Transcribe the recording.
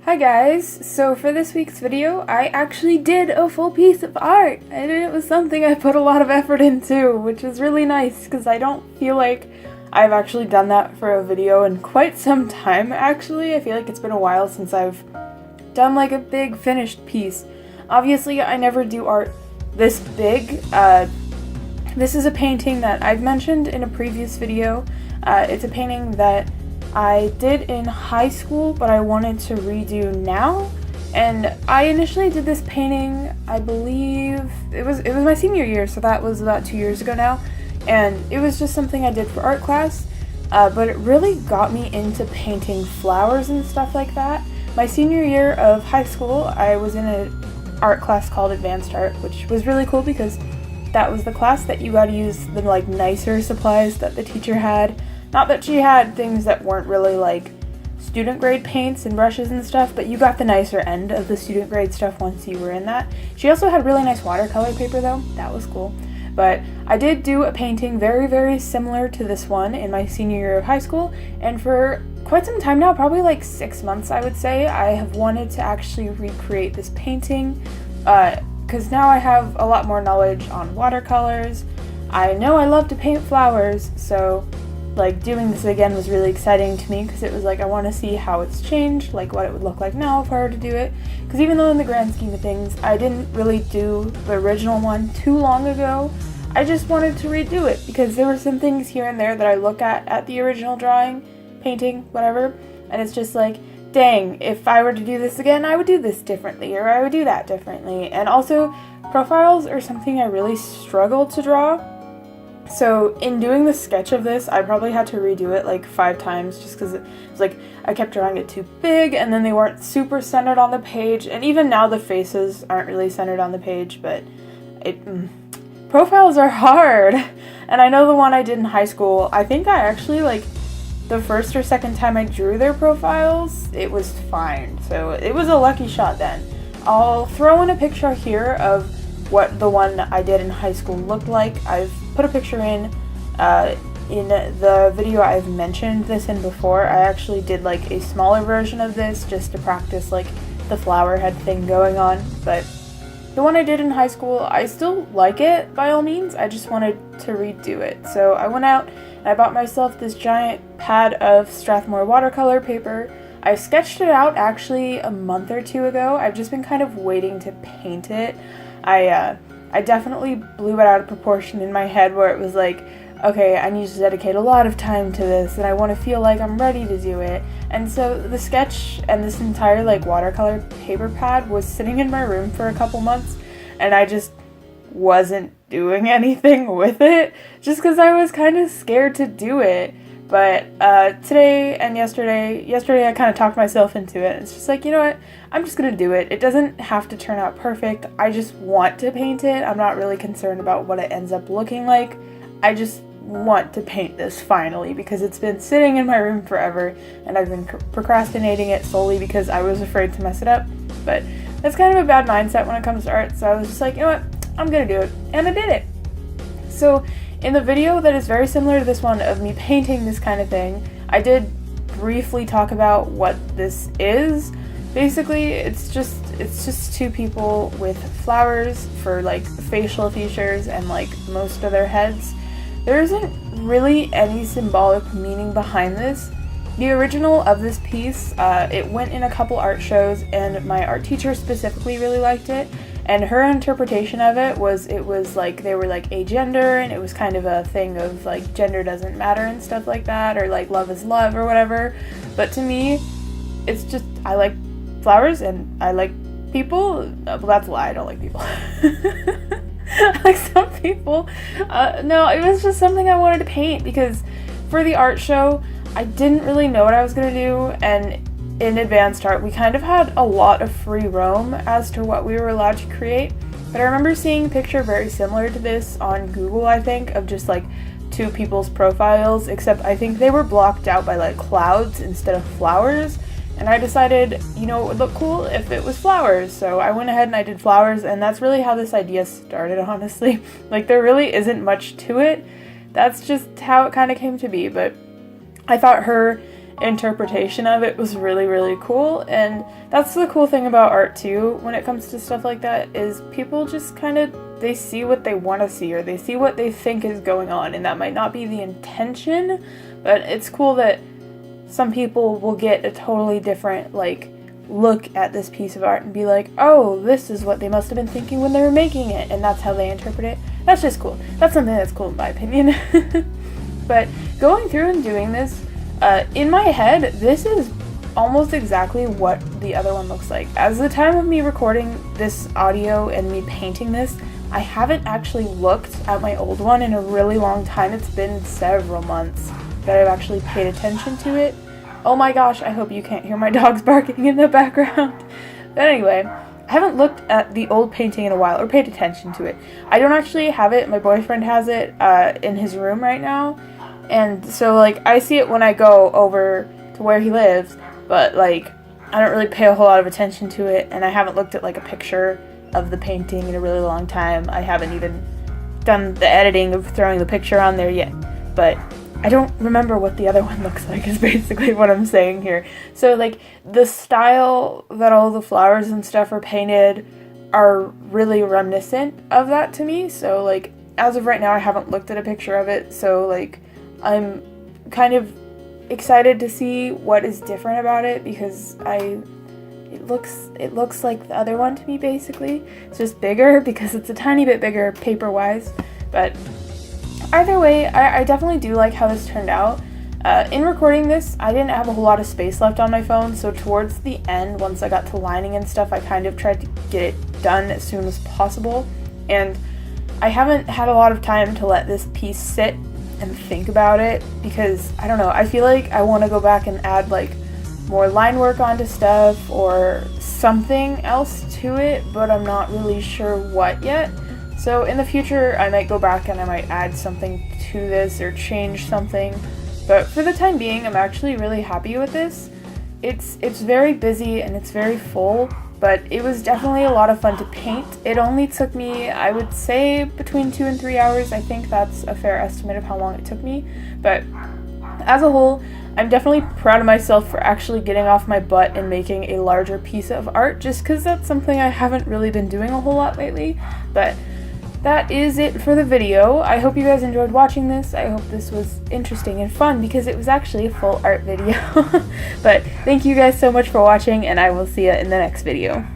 Hi guys, so for this week's video, I actually did a full piece of art, and it was something I put a lot of effort into, which is really nice, because I don't feel like I've actually done that for a video in quite some time, actually. I feel like it's been a while since I've done like a big finished piece. Obviously, I never do art this big. This is a painting that I've mentioned in a previous video. It's a painting that I did in high school, but I wanted to redo now. And I initially did this painting, I believe, it was my senior year, so that was about 2 years ago now. And it was just something I did for art class, but it really got me into painting flowers and stuff like that. My senior year of high school, I was in an art class called Advanced Art, which was really cool because that was the class that you got to use the like nicer supplies that the teacher had. Not that she had things that weren't really like student grade paints and brushes and stuff, but you got the nicer end of the student grade stuff once you were in that. She also had really nice watercolor paper though, that was cool. But I did do a painting very, very similar to this one in my senior year of high school, and for quite some time now, probably like 6 months I would say, I have wanted to actually recreate this painting, because now I have a lot more knowledge on watercolors. I know I love to paint flowers, so like doing this again was really exciting to me because it was like I want to see how it's changed, like what it would look like now if I were to do it. Because even though in the grand scheme of things I didn't really do the original one too long ago, I just wanted to redo it because there were some things here and there that I look at the original drawing, painting, whatever, and it's just like, dang, if I were to do this again, I would do this differently, or I would do that differently. And also, profiles are something I really struggle to draw. So in doing the sketch of this, I probably had to redo it like 5 times just because it was like I kept drawing it too big and then they weren't super centered on the page, and even now the faces aren't really centered on the page, but profiles are hard. And I know the one I did in high school, I think I actually like the first or second time I drew their profiles, it was fine. So it was a lucky shot then. I'll throw in a picture here of what the one I did in high school looked like. I've put a picture in the video I've mentioned this in before. I actually did like a smaller version of this just to practice like the flower head thing going on, but the one I did in high school, I still like it by all means, I just wanted to redo it. So I went out and I bought myself this giant pad of Strathmore watercolor paper. I sketched it out actually a month or 2 ago. I've just been kind of waiting to paint it. I definitely blew it out of proportion in my head where it was like, okay, I need to dedicate a lot of time to this and I want to feel like I'm ready to do it. And so the sketch and this entire like watercolor paper pad was sitting in my room for a couple months and I just wasn't doing anything with it just because I was kind of scared to do it. But today and yesterday I kind of talked myself into it. It's just like, you know what, I'm just gonna do it. It doesn't have to turn out perfect. I just want to paint it. I'm not really concerned about what it ends up looking like. I just want to paint this finally because it's been sitting in my room forever and I've been procrastinating it solely because I was afraid to mess it up. But that's kind of a bad mindset when it comes to art, so I was just like, you know what, I'm gonna do it, and I did it. So in the video that is very similar to this one of me painting this kind of thing, I did briefly talk about what this is. Basically, it's just 2 people with flowers for like facial features and like most of their heads. There isn't really any symbolic meaning behind this. The original of this piece, it went in a couple art shows and my art teacher specifically really liked it. And her interpretation of it was like they were like agender, and it was kind of a thing of like gender doesn't matter and stuff like that, or like love is love or whatever. But to me, it's just I like flowers and I like people. Well, that's a lie, I don't like people. I like some people. No, it was just something I wanted to paint because for the art show, I didn't really know what I was going to do, and in advanced art, we kind of had a lot of free roam as to what we were allowed to create. But I remember seeing a picture very similar to this on Google, I think, of just like 2 people's profiles, except I think they were blocked out by like clouds instead of flowers. And I decided, you know, it would look cool if it was flowers. So I went ahead and I did flowers, and that's really how this idea started, honestly. Like, there really isn't much to it. That's just how it kind of came to be. But I thought her interpretation of it was really, really cool. And that's the cool thing about art too when it comes to stuff like that, is people just kind of, they see what they want to see, or they see what they think is going on, and that might not be the intention, but it's cool that some people will get a totally different like look at this piece of art and be like, oh, this is what they must have been thinking when they were making it, and that's how they interpret it. That's just cool. That's something that's cool in my opinion. But going through and doing this, in my head, this is almost exactly what the other one looks like. As the time of me recording this audio and me painting this, I haven't actually looked at my old one in a really long time. It's been several months that I've actually paid attention to it. Oh my gosh, I hope you can't hear my dogs barking in the background. But anyway, I haven't looked at the old painting in a while, or paid attention to it. I don't actually have it. My boyfriend has it in his room right now. And so, like, I see it when I go over to where he lives, but, like, I don't really pay a whole lot of attention to it, and I haven't looked at, like, a picture of the painting in a really long time. I haven't even done the editing of throwing the picture on there yet, but I don't remember what the other one looks like, is basically what I'm saying here. So, like, the style that all the flowers and stuff are painted are really reminiscent of that to me, so, like, as of right now, I haven't looked at a picture of it, so, like, I'm kind of excited to see what is different about it, because it looks like the other one to me, basically. It's just bigger because it's a tiny bit bigger paper-wise, but either way, I definitely do like how this turned out. In recording this, I didn't have a whole lot of space left on my phone, so towards the end, once I got to lining and stuff, I kind of tried to get it done as soon as possible, and I haven't had a lot of time to let this piece sit and think about it, because I don't know, I feel like I want to go back and add like more line work onto stuff or something else to it, but I'm not really sure what yet. So in the future I might go back and I might add something to this or change something, but for the time being I'm actually really happy with this. It's very busy and it's very full, but it was definitely a lot of fun to paint. It only took me, I would say, between 2 and 3 hours. I think that's a fair estimate of how long it took me. But as a whole, I'm definitely proud of myself for actually getting off my butt and making a larger piece of art, just because that's something I haven't really been doing a whole lot lately. But that is it for the video. I hope you guys enjoyed watching this. I hope this was interesting and fun, because it was actually a full art video. But thank you guys so much for watching, and I will see you in the next video.